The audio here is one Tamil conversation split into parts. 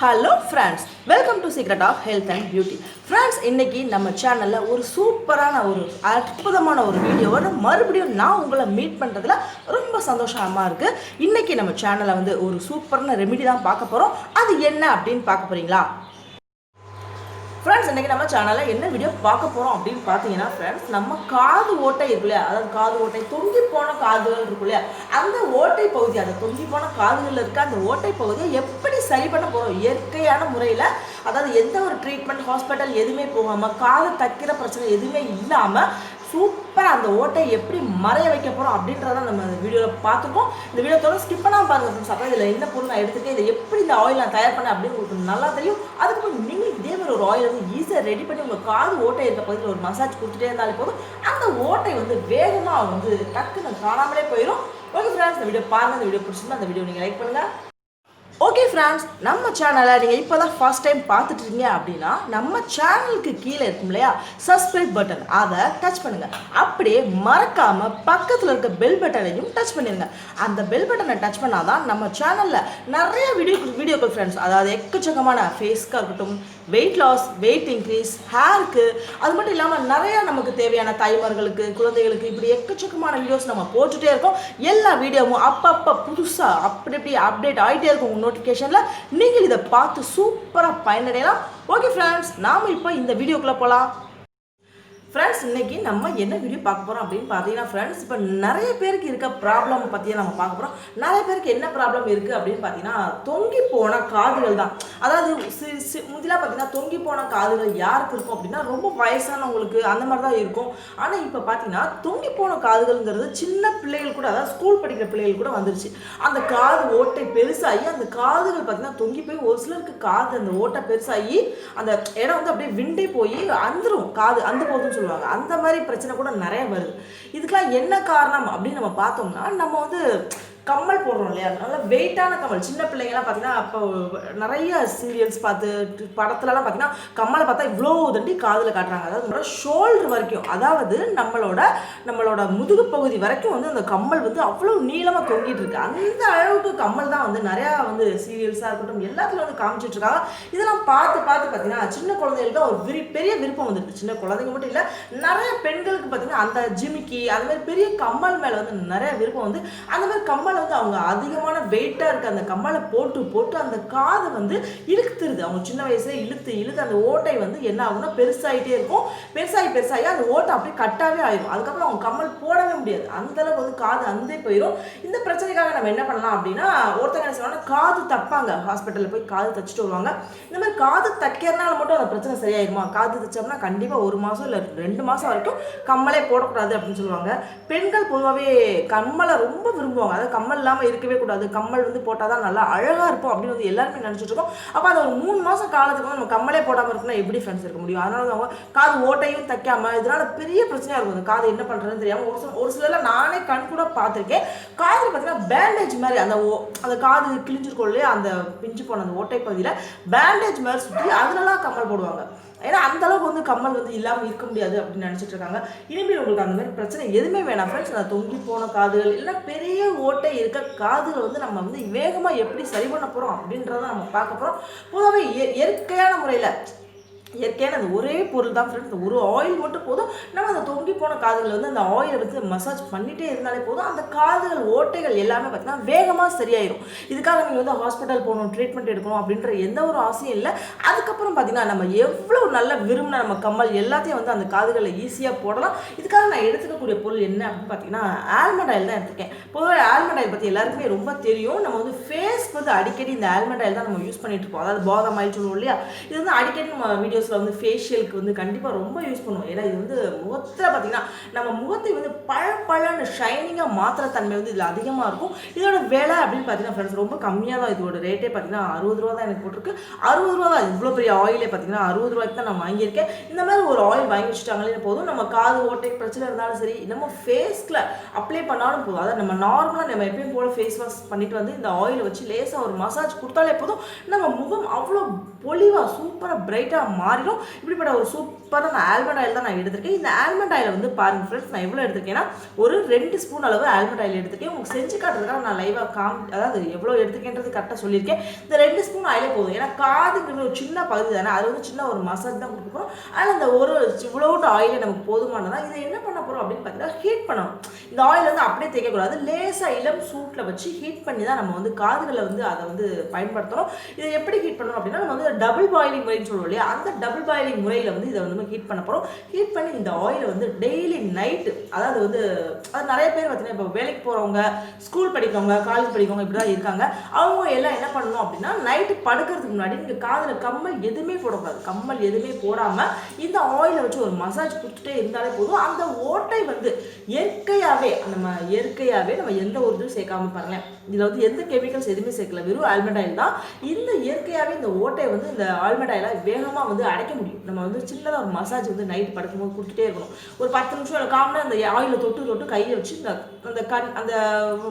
Hello friends, welcome to secret of health and beauty. Friends, இன்றைக்கி நம்ம சேனலில் ஒரு சூப்பரான ஒரு அற்புதமான ஒரு வீடியோவோட மறுபடியும் நான் உங்களை மீட் பண்ணுறதுல ரொம்ப சந்தோஷமாக இருக்குது. இன்றைக்கி நம்ம சேனலில் ஒரு சூப்பரான ரெமிடி தான் பார்க்க போகிறோம். அது என்ன அப்படின்னு பார்க்க போகிறீங்களா? ஃப்ரெண்ட்ஸ், இன்றைக்கி நம்ம சேனலில் என்ன வீடியோ பார்க்க போகிறோம் அப்படின்னு பார்த்தீங்கன்னா, ஃப்ரெண்ட்ஸ், நம்ம காது ஓட்டை இருக்கு இல்லையா, அதாவது காது ஓட்டை தொங்கி போன காதுகள் இருக்கு இல்லையா, அந்த ஓட்டை பகுதி, அந்த தொங்கி போன காதுகளில் இருக்க அந்த ஓட்டை பகுதியை எப்படி சரி பண்ண போகிறோம் இயற்கையான முறையில். அதாவது எந்த ஒரு ட்ரீட்மெண்ட் ஹாஸ்பிட்டல் எதுவுமே போகாமல், காது தைக்கிற பிரச்சனை எதுவுமே இல்லாமல் சூப்பராக அந்த ஓட்டை எப்படி மறைய வைக்க போகிறோம் அப்படின்றத நம்ம இந்த வீடியோவில் பார்த்துருக்கோம். இந்த வீடியோ தொடர்ந்து ஸ்கிப் பண்ணாமல் பாருங்கள் ஃப்ரெண்ட்ஸ். அப்போ இதில் என்ன பொருள் நான் எடுத்துகிட்டு இதை எப்படி இந்த ஆயில் நான் தயார் பண்ணேன் அப்படின்னு உங்களுக்கு நல்லா தெரியும். அதுக்கப்புறம் நீங்கள் இதே மாதிரி ஒரு ஆயில் ஈஸியாக ரெடி பண்ணி உங்கள் காது ஓட்டை இருக்க பகுதியில் ஒரு மசாஜ் கொடுத்துட்டே இருந்தாலே போதும், அந்த ஓட்டை வேகமாக டக்குன்னு காணாமலே போயிடும். ஓகே ஃப்ரெண்ட்ஸ், இந்த வீடியோ பாருங்கள். இந்த வீடியோ பிடிச்சிருந்தா அந்த வீடியோ நீங்கள் லைக் பண்ணுங்கள். ஓகே ஃப்ரெண்ட்ஸ், நம்ம சேனலை நீங்கள் இப்போ தான் ஃபர்ஸ்ட் டைம் பார்த்துட்டு இருக்கீங்க அப்படின்னா நம்ம சேனலுக்கு கீழே இருக்கும் இல்லையா சப்ஸ்கிரைப் பட்டன், அதை டச் பண்ணுங்கள். அப்படியே மறக்காமல் பக்கத்தில் இருக்க பெல் பட்டனையும் டச் பண்ணிடுங்க. அந்த பெல் பட்டனை டச் பண்ணால் தான் நம்ம சேனலில் நிறைய வீடியோக்கள் ஃப்ரெண்ட்ஸ், அதாவது எக்கச்சக்கமான ஃபேஸ்க்காக இருக்கட்டும், வெயிட் லாஸ், வெயிட் இன்க்ரீஸ், ஹேருக்கு, அது மட்டும் இல்லாமல் நிறையா நமக்கு தேவையான தாய்மார்களுக்கு, குழந்தைகளுக்கு, இப்படி எக்கச்சக்கமான வீடியோஸ் நம்ம போட்டுகிட்டே இருக்கோம். எல்லா வீடியோவும் அப்பப்போ புதுசாக அப்படி அப்டேட் ஆகிட்டே இருக்கும் நோட்டிஃபிகேஷனில். நீங்கள் இதை பார்த்து சூப்பராக பயனடையலாம். ஓகே ஃப்ரெண்ட்ஸ், நாம் இப்போ இந்த வீடியோக்குள்ளே போகலாம். ஃப்ரெண்ட்ஸ், இன்றைக்கி நம்ம என்ன வீடியோ பார்க்க போகிறோம் அப்படின்னு பார்த்தீங்கன்னா, ஃப்ரெண்ட்ஸ், இப்போ நிறைய பேருக்கு இருக்க ப்ராப்ளம் பற்றியே நம்ம பார்க்க போகிறோம். நிறைய பேருக்கு என்ன ப்ராப்ளம் இருக்குது அப்படின்னு பார்த்தீங்கன்னா, தொங்கி போன காதுகள் தான். அதாவது முந்திலாம் பார்த்தீங்கன்னா தொங்கி போன காதுகள் யாருக்கு இருக்கும் அப்படின்னா ரொம்ப வயசானவங்களுக்கு அந்த மாதிரி தான் இருக்கும். ஆனால் இப்போ பார்த்தீங்கன்னா தொங்கி போன காதுகள்ங்கிறது சின்ன பிள்ளைகள் கூட, அதாவது ஸ்கூல் படிக்கிற பிள்ளைகள் கூட வந்துருச்சு. அந்த காது ஓட்டை பெருசாகி அந்த காதுகள் பார்த்தீங்கன்னா தொங்கி போய் ஒரு சிலருக்கு காது அந்த ஓட்டை பெருசாகி அந்த இடம் அப்படியே விண்டே போய் அந்துரும், காது அந்த போதுன்னு சொல்லுவாங்க. அந்த மாதிரி பிரச்சனை கூட நிறைய வருது. இதுக்கெல்லாம் என்ன காரணம் அப்படின்னு நம்ம பார்த்தோம்னா, நம்ம கம்மல் போடுறோம் இல்லையா, நல்ல வெயிட்டான கம்மல். சின்ன பிள்ளைங்கலாம் பார்த்தீங்கன்னா அப்போ நிறைய சீரியல்ஸ் பார்த்து படத்துலலாம் பார்த்தீங்கன்னா கம்மலை பார்த்தா இவ்வளோ தண்டி காதில் காட்டுறாங்க. அதாவது ஷோல்டர் வரைக்கும், அதாவது நம்மளோட முதுகு பகுதி வரைக்கும் அந்த கம்மல் அவ்வளோ நீளமாக தொங்கிட்டு இருக்கு. அந்த அளவுக்கு கம்மல் தான் நிறையா சீரியல்ஸாக இருக்கட்டும் எல்லாத்துலையும் காமிச்சிட்டு இருக்காங்க. இதெல்லாம் பார்த்து பார்த்தீங்கன்னா சின்ன குழந்தைகளுக்கு ஒரு பெரிய விருப்பம் வந்துருக்கு. சின்ன குழந்தைங்க மட்டும் இல்லை, நிறைய பெண்களுக்கு பார்த்தீங்கன்னா அந்த ஜிமிக்கி அந்த மாதிரி பெரிய கம்மல் மேலே நிறைய விருப்பம் அந்த மாதிரி கம்மல் அவங்க அதிகமான வெயிட்டா இருக்கு அந்த கம்மலை போட்டு அந்த காது இழுத்துருது. அவங்க சின்ன வயசுல இழுத்து அந்த ஓட்டை என்ன ஆகும்னா பெருசாயிட்டே இருக்கும். பெருசாகி அந்த ஓட்டை அப்படியே கட்டாவே ஆயிடும். அதுக்கப்புறம் அவங்க கம்மல் போடவே முடியாது. அந்த அளவுக்கு காது அந்தே போயிடும். இந்த பிரச்சனைக்காக நம்ம என்ன பண்ணலாம் அப்படின்னா, ஒருத்தங்க என்ன சொல்லுவாங்க, காது தப்பாங்க, ஹாஸ்பிட்டலில் போய் காது தச்சுட்டு வருவாங்க. இந்த மாதிரி காது தைக்கிறதுனால மட்டும் அந்த பிரச்சனை சரியாயிருமா? காது தச்சோம்னா கண்டிப்பாக 1 மாதம் இல்லை 2 மாதம் வரைக்கும் கம்மலே போடக்கூடாது அப்படின்னு சொல்லுவாங்க. பெண்கள் பொதுவாகவே கம்மலை ரொம்ப விரும்புவாங்க. அதாவது கம்மல் இல்லாமல் இருக்கவே கூடாது, கம்மல் போட்டால் தான் நல்லா அழகாக இருக்கும் அப்படின்னு எல்லாருமே நினச்சிட்டு இருக்கோம். அப்போ அது ஒரு 3 மாதம் காலத்துக்கு நம்ம கம்மலே போடாமல் இருக்குன்னா எப்படி ஃப்ரெண்ட்ஸ் இருக்க முடியும்? அதனால அவங்க காது ஓட்டையும் தைக்காம இதனால பெரிய பிரச்சனையாக இருக்கும். அந்த காது என்ன பண்ணுறதுன்னு தெரியாமல் ஒரு சிலர் நானே கண் கூட பார்த்துருக்கேன். காதில் பார்த்தீங்கன்னா பேண்டேஜ் மாதிரி அந்த காது கிழிஞ்சிருக்கோம் இல்லையா, அந்த பிஞ்சு போன அந்த ஓட்டை பகுதியில் பேண்டேஜ் மாதிரி சுற்றி அதுலலாம் கம்மல் போடுவாங்க. ஏன்னா அந்த அளவுக்கு கம்மல் இல்லாமல் இருக்க முடியாது அப்படின்னு நினச்சிட்டு இருக்காங்க. இனிமேல் உங்களுக்கு அந்த மாதிரி பிரச்சனை எதுவுமே வேணாம் ஃப்ரெண்ட்ஸ். அந்த தொங்கி போன காதுகள் இல்லை பெரிய ஓட்டை இருக்க காதுகள் நம்ம வேகமாக எப்படி சரி பண்ண போகிறோம் அப்படின்றத நம்ம பார்க்க போகிறோம். பொதுவாகவே இயற்கையான முறையில் இயற்கையான அந்த ஒரே பொருள் தான் ஃப்ரெண்ட்ஸ். ஒரு ஆயில் மட்டும் போதும். நம்ம அந்த தொங்கி போன காதுகள் அந்த ஆயிலை மசாஜ் பண்ணிகிட்டே இருந்தாலே போதும், அந்த காதுகள் ஓட்டைகள் எல்லாமே பார்த்தீங்கன்னா வேகமாக சரியாயிடும். இதுக்காக நீங்கள் ஹாஸ்பிட்டல் போகணும், ட்ரீட்மெண்ட் எடுக்கணும் அப்படின்ற எந்த ஒரு ஆசையும் இல்லை. அதுக்கப்புறம் பார்த்தீங்கன்னா நம்ம எவ்வளோ நல்ல விரும்பின நம்ம கம்மல் எல்லாத்தையும் அந்த காதுகளில் ஈஸியாக போடலாம். இதுக்காக நான் எடுத்துக்கக்கூடிய பொருள் என்ன அப்படின்னு பார்த்தீங்கன்னா, ஆல்மண்ட் ஆயில் தான் எடுத்துருக்கேன். பொதுவாக ஆல்மண்ட் ஆயில் பற்றி எல்லாருக்குமே ரொம்ப தெரியும். நம்ம ஃபேஸ்க்கு அடிக்கடி இந்த ஆல்மண்ட் ஆயில் தான் நம்ம யூஸ் பண்ணிட்டு இருப்போம். அதாவது பாதாம் ஆயில் சொல்லுவோம் இல்லையா, இது அடிக்கடி நம்ம வீடியோஸில் ஃபேஷியலுக்கு கண்டிப்பாக ரொம்ப யூஸ் பண்ணுவோம். ஏன்னா இது முகத்தில் பார்த்தீங்கன்னா நம்ம முகத்தை பழன்னு ஷைனிங்காக மாத்திர தன்மை இதில் அதிகமாக இருக்கும். இதோட விலை அப்படின்னு பார்த்தீங்கன்னா ஃப்ரெண்ட்ஸ் ரொம்ப கம்மியாக தான். இதோட ரேட்டே பார்த்தீங்கன்னா 60 ரூபா தான் எனக்கு போட்டிருக்கு. 60 ரூபா தான். இவ்வளோ பெரிய ஆயிலே பார்த்தீங்கன்னா 60 ரூபாய்க்கு தான் நான் வாங்கியிருக்கேன். இந்த மாதிரி ஒரு ஆயில் வாங்கி வச்சுட்டாங்களே போதும். நம்ம காது ஓட்டை பிரச்சனை இருந்தாலும் சரி, நம்ம ஃபேஸில் அப்ளை பண்ணாலும் போதும். அதாவது நம்ம நார்மலாக நம்ம எப்பயும் போல ஃபேஸ் வாஷ் பண்ணிட்டு இந்த ஆயிலை வச்சு லேசாக ஒரு மசாஜ் கொடுத்தாலே போதும், நம்ம முகம் அவ்வளோ பொலிவாக சூப்பராக பிரைட்டாக மாறிடும். இப்படிப்பட்ட ஒரு சூப்பராக நான் ஆல்மண்ட் ஆயில் தான் நான் எடுத்திருக்கேன். இந்த ஆல்மண்ட் ஆயில் வந்து பாருங்க ஃப்ரெண்ட்ஸ், நான் எவ்வளோ எடுத்திருக்கேன்னா ஒரு 2 ஸ்பூன் அளவு ஆல்மண்ட் ஆயில் எடுத்திருக்கேன். உங்களுக்கு செஞ்சு காட்டுறதுக்காக நான் லைவாக அதாவது எவ்வளோ எடுத்துக்கேன்றது கரெக்டாக சொல்லியிருக்கேன். இந்த 2 ஸ்பூன் ஆயிலே போதும். ஏன்னா காதுங்கிற ஒரு சின்ன பகுதி தானே, அது வந்து சின்ன ஒரு மசாஜ் தான் கொடுக்க போகிறோம். ஆனால் அந்த ஒரு இவ்வளோட்டு ஆயிலே நமக்கு போதுமானதான். இதை என்ன பண்ண போகிறோம் அப்படின்னு பார்த்தீங்கன்னா ஹீட் பண்ணணும். இந்த ஆயில் வந்து அப்படியே தேய்க்கக்கூடாது, லேசாக இளம் சூட்டில் வச்சு ஹீட் பண்ணி தான் நம்ம வந்து காதுகளை வந்து அதை வந்து பயன்படுத்தணும். இதை எப்படி ஹீட் பண்ணணும் அப்படின்னா, நம்ம வந்து டபுள் பாயிலிங் முறைன்னு சொல்லுவோம் இல்லையா, அந்த டபுள் பாயிலிங் முறையில் வந்து இதை வந்து ஹீட் பண்ண போகிறோம். ஹீட் பண்ணி இந்த ஆயிலை வந்து டெய்லி நைட்டு, அதாவது வந்து அது நிறைய பேர் பார்த்தீங்கன்னா இப்போ வேலைக்கு போகிறவங்க, ஸ்கூல் படிக்கிறவங்க, காலேஜ் படிக்கிறவங்க இப்படி தான் இருக்காங்க. அவங்க எல்லாம் என்ன பண்ணணும் அப்படின்னா, நைட்டு படுக்கிறதுக்கு முன்னாடி நீங்கள் காதில் கம்மல் எதுவுமே போடக்கூடாது. கம்மல் எதுவுமே போடாமல் இந்த ஆயிலை வச்சு ஒரு மசாஜ் கொடுத்துட்டே இருந்தாலே போதும். அந்த ஓட்டை வந்து இயற்கையாகவே நம்ம எந்த ஒரு இதுவும் சேர்க்காம பாருங்களேன், இதில் வந்து எந்த கெமிக்கல்ஸ் எதுவுமே சேர்க்கல, வெறும் ஆல்மண்ட் ஆயில் தான். இந்த இயற்கையாகவே இந்த ஓட்டையை வந்து இந்த ஆல்மண்ட் ஆயிலை வேகமாக வந்து அடைக்க முடியும். நம்ம வந்து சின்னதாக ஒரு மசாஜ் வந்து நைட் படுக்கும்போது கொடுத்துட்டே இருக்கணும். ஒரு 10 நிமிஷம் இல்லை காமனாக அந்த ஆயிலை தொட்டு கையை வச்சு அந்த அந்த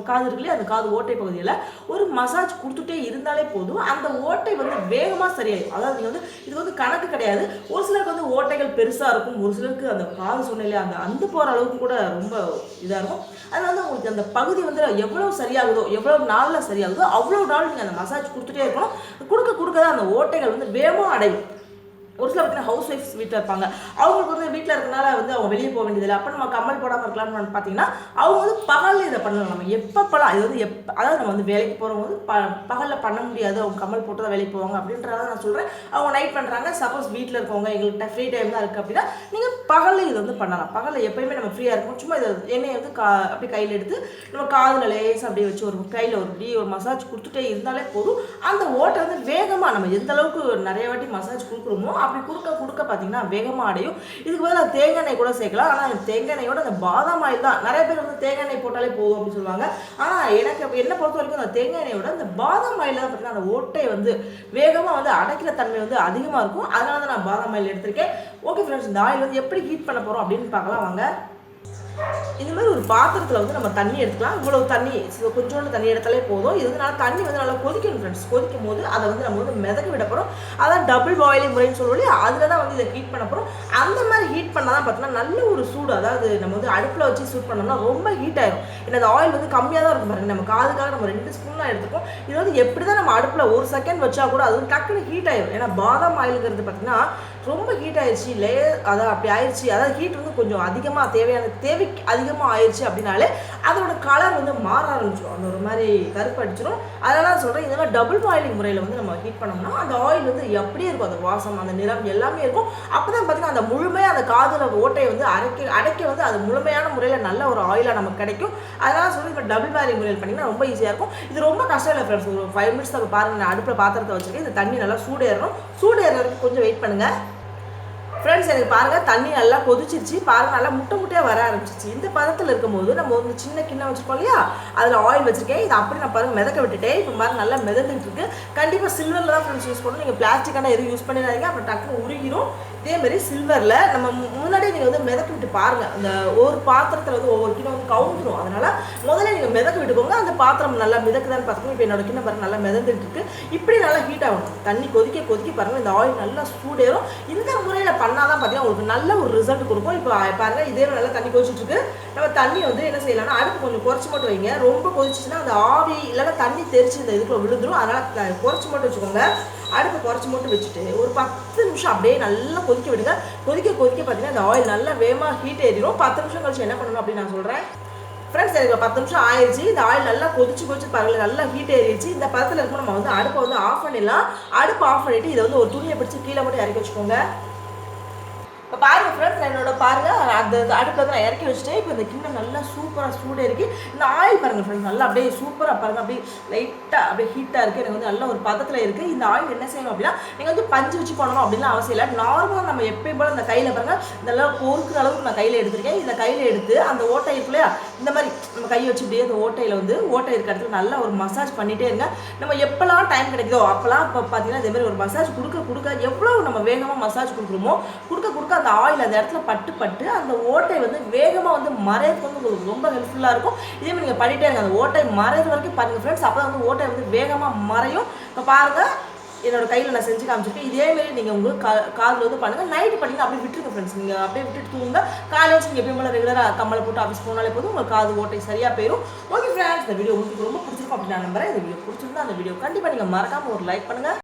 காது இருக்குல்லையே, அந்த காது ஓட்டை பகுதியில் ஒரு மசாஜ் கொடுத்துட்டே இருந்தாலே போதும். அந்த ஓட்டை வந்து வேகமாக சரியாயிடும். அதாவது நீங்கள் வந்து இது வந்து கணக்கு கிடையாது. ஒரு சிலருக்கு வந்து ஓட்டைகள் பெருசாக இருக்கும், ஒரு சிலருக்கு அந்த காது சொன்னையிலே அந்த போகிற அளவுக்கு கூட ரொம்ப இதாக இருக்கும். அதில் வந்து உங்களுக்கு அந்த பகுதி வந்து எவ்வளோ சரியாகுதோ, எவ்வளோ நாளில் சரியாகுதோ அவ்வளோ நாள் நீங்கள் அந்த மசாஜ் கொடுத்துட்டே இருக்கணும். கொடுக்க தான் அந்த ஓட்டைகள் வந்து வேகமாக அடையும். ஒரு சில பார்த்தீங்கன்னா ஹவுஸ் ஒய்ஃப்ஸ் வீட்டில் இருப்பாங்க, அவங்களுக்கு வந்து வீட்டில் இருக்கிறனால வந்து அவங்க வெளியே போக வேண்டியதில்லை. அப்போ நம்ம கம்மல் போடாமல் இருக்கலாம்னு பார்த்தீங்கன்னா அவங்க வந்து பகலில் இதை பண்ணலாம். நம்ம எப்பப்போலாம் இது வந்து அதாவது நம்ம வந்து வேலைக்கு போகிறவங்க வந்து பகலில் பண்ண முடியாது, அவங்க கம்மல் போட்டு தான் வேலைக்கு போவாங்க அப்படின்றத நான் சொல்கிறேன். அவங்க நைட் பண்ணுறாங்க. சப்போஸ் வீட்டில் இருக்கவங்க எங்களுக்கு ஃப்ரீ டைம் தான் இருக்குது அப்படின்னா நீங்கள் பகலில் இதை வந்து பண்ணலாம். பகலில் எப்போயுமே நம்ம ஃப்ரீயாக இருக்கும். சும்மா இதை எண்ணெயை வந்து அப்படி கையில் எடுத்து நம்ம காதில் லேசாக அப்படியே வச்சு ஒரு கையில் ஒரு மசாஜ் கொடுத்துட்டே இருந்தாலே போதும். அந்த ஓட்டை வந்து வேகமாக நம்ம எந்த அளவுக்கு நிறைய வாட்டி மசாஜ் கொடுக்குறோமோ அப்படி கொடுக்க பார்த்தீங்கன்னா வேகமாக அடையும். இதுக்கு பதிலாக தேங்காய் எண்ணெய் கூட சேர்க்கலாம். ஆனால் தேங்காய் எண்ணெயோட அந்த பாதாம் ஆயில் தான், நிறைய பேர் வந்து தேங்காய் எண்ணெய் போட்டாலே போதும் அப்படின்னு சொல்லுவாங்க. ஆனால் எனக்கு என்ன பொறுத்த வரைக்கும் அந்த தேங்காய் எண்ணெயோட அந்த பாதாம் ஆயில் தான் பார்த்தீங்கன்னா அந்த ஓட்டையை வந்து வேகமாக வந்து அடைக்கிற தன்மை வந்து அதிகமாக இருக்கும். அதனால தான் நான் பாதாம் ஆயில் எடுத்திருக்கேன். ஓகே ஃப்ரெண்ட்ஸ், இந்த ஆயில் வந்து எப்படி ஹீட் பண்ண போகிறோம் அப்படின்னு பார்க்கலாம் வாங்க. இந்த மாதிரி ஒரு பாத்திரத்தில் வந்து நம்ம தண்ணி எடுத்துக்கலாம். இவ்வளவு தண்ணி, கொஞ்சோண்டு தண்ணி எடுத்தாலே போதும். இது வந்து நல்லா தண்ணி வந்து நல்லா கொதிக்கணும் ஃப்ரெண்ட்ஸ். கொதிக்கும் போது அதை வந்து நம்ம வந்து மிதக்க விட போகிறோம். அதான் டபுள் பாயிலிங் முறைன்னு சொல்லுவோம். அதில் தான் வந்து இதை ஹீட் பண்ண போகிறோம். அந்த மாதிரி ஹீட் பண்ணால் தான் பார்த்தீங்கன்னா நல்ல ஒரு சூடு, அதாவது நம்ம வந்து அடுப்பில் வச்சு சூட் பண்ணோம்னா ரொம்ப ஹீட் ஆயிடும். ஏன்னா அந்த ஆயில் வந்து கம்மியாக தான் இருக்கும் பாருங்க. நம்ம காதுக்காக நம்ம 2 ஸ்பூன் தான் எடுத்துப்போம். இது வந்து எப்படி தான் நம்ம அடுப்பில் 1 செகண்ட் வச்சா கூட அது வந்து டக்குன்னு ஹீட் ஆயிடும். ஏன்னா பாதாம் ஆயிலுங்கிறது பார்த்தீங்கன்னா ரொம்ப ஹீட் ஆயிடுச்சு, அதான் அப்படி ஆயிடுச்சு, அதாவது ஹீட் வந்து கொஞ்சம் அதிகமாக தேவைக்கு அதிகமாக ஆயிடுச்சு அப்படின்னாலே அதோட கலர் வந்து மாற ஆரம்பிச்சிடும், அந்த ஒரு மாதிரி கருப்படிச்சிடும். அதெல்லாம் சொல்கிறேன். இந்த மாதிரி டபுள் பாயிலிங் முறையில் வந்து நம்ம ஹீட் பண்ணோம்னா அந்த ஆயில் வந்து எப்படியே இருக்கும், அந்த வாசம், அந்த நிறம் எல்லாமே இருக்கும். அப்போ தான் பார்த்தீங்கன்னா அந்த முழுமையாக அந்த காதில் ஓட்டையை வந்து அடைக்க வந்து அது முழுமையான முறையில் நல்ல ஒரு ஆயிலாக நமக்கு கிடைக்கும். அதெல்லாம் சொல்லி இப்போ டபுள் பாயிலிங் முறையில் பண்ணிங்கன்னா ரொம்ப ஈஸியாக இருக்கும். இது ரொம்ப கஷ்டம் இல்லை ஃப்ரெண்ட்ஸ். ஒரு 5 மினிட்ஸ் அதை பாருங்கள். நான் அடுப்பில் பாத்திரத்தை வச்சுருக்கேன். இந்த தண்ணி நல்லா சூடேறதுக்கு கொஞ்சம் வெயிட் பண்ணுங்கள் ஃப்ரெண்ட்ஸ். எனக்கு பாருங்கள் தண்ணி நல்லா கொதிச்சிருச்சு. பாருங்கள் நல்லா முட்டையாக வர ஆரம்பிச்சிச்சு. இந்த பதத்தில் இருக்கும்போது நம்ம ஒரு சின்ன கிண்ணம் வச்சுருக்கோம் இல்லையா, அதில் ஆயில் வச்சுருக்கேன். இது அப்படி நான் பாருங்கள் மிதக்க விட்டுட்டேன். இப்போ பாருங்கள் நல்லா மிதந்துட்டு இருக்கு. கண்டிப்பாக சில்வரில் தான் ஃப்ரெண்ட்ஸ் யூஸ் பண்ணணும். நீங்கள் பிளாஸ்டிக்கான எதுவும் யூஸ் பண்ணிடாதீங்க, அப்புறம் டக்குன்னு உருகிடும். இதேமாதிரி சில்வரில் நம்ம முன்னாடியே நீங்கள் வந்து மிதக்க விட்டு பாருங்கள். அந்த ஒரு பாத்திரத்தில் வந்து ஒவ்வொரு கிண்ணம் வந்து கவுந்துடும். அதனால் முதல்ல நீங்கள் மிதக்க விட்டுக்கோங்க. அந்த பாத்திரம் நல்லா மிதக்குதான்னு பார்த்துக்கோங்க. இப்போ என்னோட கிண்ணம் பாருங்கள் நல்லா மிதந்துட்டு இருக்கு. இப்படி நல்லா ஹீட் ஆகணும். தண்ணி கொதிக்க பாருங்கள் இந்த ஆயில் நல்லா சூடேறும். இந்த முறையில் பண்ணால் தான் பார்த்தீங்கன்னா உங்களுக்கு நல்ல ஒரு ரிசல்ட் கொடுக்கும். இப்போ பாருங்கள் இதே நல்லா தண்ணி கொதிச்சுட்டு இருக்கு. நம்ம தண்ணி வந்து என்ன செய்யலாம்னா அடுப்பு கொஞ்சம் குறைச்சி மட்டும் வைங்க. ரொம்ப கொதிச்சுன்னா அந்த ஆவி இல்லைன்னா தண்ணி தெரிச்சு இந்த இதுக்குள்ள விழுந்துடும். அதனால் குறைச்சி மட்டும் வச்சுக்கோங்க. அடுப்பு குறைச்சி மட்டும் வச்சுட்டு ஒரு 10 நிமிஷம் அப்படியே நல்லா கொதிக்க விடுங்க. கொதிக்க பார்த்தீங்கன்னா இந்த ஆயில் நல்லா வேகமாக ஹீட் ஏறிடும். 10 நிமிஷம் கழிச்சு என்ன பண்ணணும் அப்படின்னு நான் சொல்கிறேன் ஃப்ரெண்ட்ஸ். எனக்கு 10 நிமிஷம் ஆயிடுச்சு. இந்த ஆயில் நல்லா கொதிச்சு பாருங்கள் நல்லா ஹீட் ஏறிடுச்சு. இந்த பதத்தில் இருக்கும் நம்ம வந்து அடுப்பை வந்து ஆஃப் பண்ணிடலாம். அடுப்பு ஆஃப் பண்ணிவிட்டு இதை வந்து ஒரு துணியை பிடிச்சி கீழே மட்டும் இறக்கி வச்சுக்கோங்க. இப்போ பாருங்கள் ஃப்ரெண்ட்ஸ், என்னோட பாருங்கள் அந்த அடுப்பில் வந்து நான் இறக்கி வச்சுட்டேன். இப்போ இந்த கிண்ணம் நல்லா சூப்பராக சூடாக இருக்குது. இந்த ஆயில் பாருங்கள் ஃப்ரெண்ட்ஸ் நல்லா அப்படியே சூப்பராக பாருங்கள், அப்படியே லைட்டாக அப்படியே ஹீட்டாக இருக்குது. எனக்கு வந்து நல்ல ஒரு பதத்தில் இருக்குது. இந்த ஆயில் என்ன செய்யணும் அப்படின்னா, நீங்கள் வந்து பஞ்சு வச்சு பண்ணணும் அப்படின்லாம் அவசியம் இல்லை. நார்மலாக நம்ம எப்பயும் போல் இந்த கையில் பாருங்கள் இதெல்லாம் பொறுக்கிற அளவுக்கு நான் கையில் எடுத்திருக்கேன். இந்த கையில் எடுத்து அந்த ஓட்டை இருக்குல்லையா, இந்த மாதிரி நம்ம கையை வச்சு இப்படியே அந்த ஓட்டையில் வந்து ஓட்டை இருக்க இடத்துல நல்லா ஒரு மசாஜ் பண்ணிகிட்டே இருங்க. நம்ம எப்போல்லாம் டைம் கிடைக்குதோ அப்போல்லாம் இப்போ பார்த்தீங்கன்னா இதேமாதிரி ஒரு மசாஜ் கொடுக்க எவ்வளோ நம்ம வேகமாக மசாஜ் கொடுக்குறோமோ கொடுக்க அந்த ஆயில் அந்த இடத்துல பட்டு அந்த ஓட்டை வந்து வேகமாக வந்து மறையறதுக்கு வந்து உங்களுக்கு ரொம்ப ஹெல்ப்ஃபுல்லாக இருக்கும். இதே மாதிரி நீங்கள் பண்ணிட்டே இருங்க. அந்த ஓட்டை மறையிற வரைக்கும் பாருங்கள் ஃப்ரெண்ட்ஸ். அப்போ தான் வந்து ஓட்டை வந்து வேகமாக மறையும். இப்போ பாருங்கள் என்னோட கையில் நான் செஞ்சு காமிச்சிருக்கேன். இதேமாரி நீங்கள் உங்களுக்கு காதில் வந்து பண்ணுங்கள். நைட்டு பண்ணிங்கன்னா அப்படியே விட்டுருங்க ஃப்ரெண்ட்ஸ். நீங்கள் அப்படியே விட்டுட்டு தூங்க. காலையில் நீங்கள் எப்பயும் போல ரெகுலராக கம்மலை போட்டு ஆஃபீஸ் போனாலே போதும், உங்களுக்கு காது ஓட்டை சரியாக போயிடும். ஓகே ஃப்ரெண்ட்ஸ், இந்த வீடியோ உங்களுக்கு ரொம்ப பிடிச்சிருக்கும் அப்படின்னு நான் நம்புறேன். இந்த வீடியோ பிடிச்சிருந்தா அந்த வீடியோ கண்டிப்பாக நீங்கள் மறக்காமல் ஒரு லைக் பண்ணுங்கள்.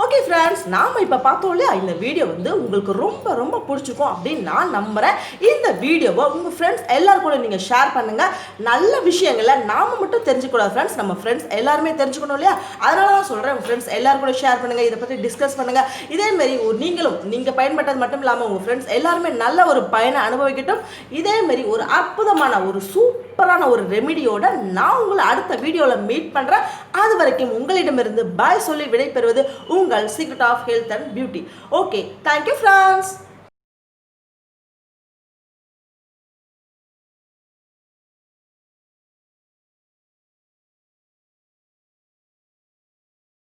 ஓகே ஃப்ரெண்ட்ஸ், நாம் இப்போ பார்த்தோம் இல்லையா, இந்த வீடியோ வந்து உங்களுக்கு ரொம்ப ரொம்ப பிடிச்சிருக்கும் அப்படின்னு நான் நம்புகிறேன். இந்த வீடியோவை உங்கள் ஃப்ரெண்ட்ஸ் எல்லாரும் கூட நீங்கள் ஷேர் பண்ணுங்கள். நல்ல விஷயங்களை நாம் மட்டும் தெரிஞ்சுக்கூடாது ஃப்ரெண்ட்ஸ், நம்ம ஃப்ரெண்ட்ஸ் எல்லாருமே தெரிஞ்சுக்கணும் இல்லையா? அதனால தான் சொல்கிறேன், உங்கள் ஃப்ரெண்ட்ஸ் எல்லாரும் கூட ஷேர் பண்ணுங்கள், இதை பற்றி டிஸ்கஸ் பண்ணுங்கள். இதேமாரி நீங்கள் பயன்பட்டது மட்டும் இல்லாமல் உங்கள் ஃப்ரெண்ட்ஸ் எல்லாருமே நல்ல ஒரு பயனை அனுபவிக்கட்டும். இதேமாரி ஒரு அற்புதமான ஒரு சூப்பரான ஒரு ரெமிடியோட நான் உங்களை அடுத்த வீடியோவில் மீட் பண்ணுறேன். அது வரைக்கும் உங்களிடமிருந்து பாய் சொல்லி விடைபெறுவது உங்கள் Secret of Health and Beauty. Okay, thank you friends.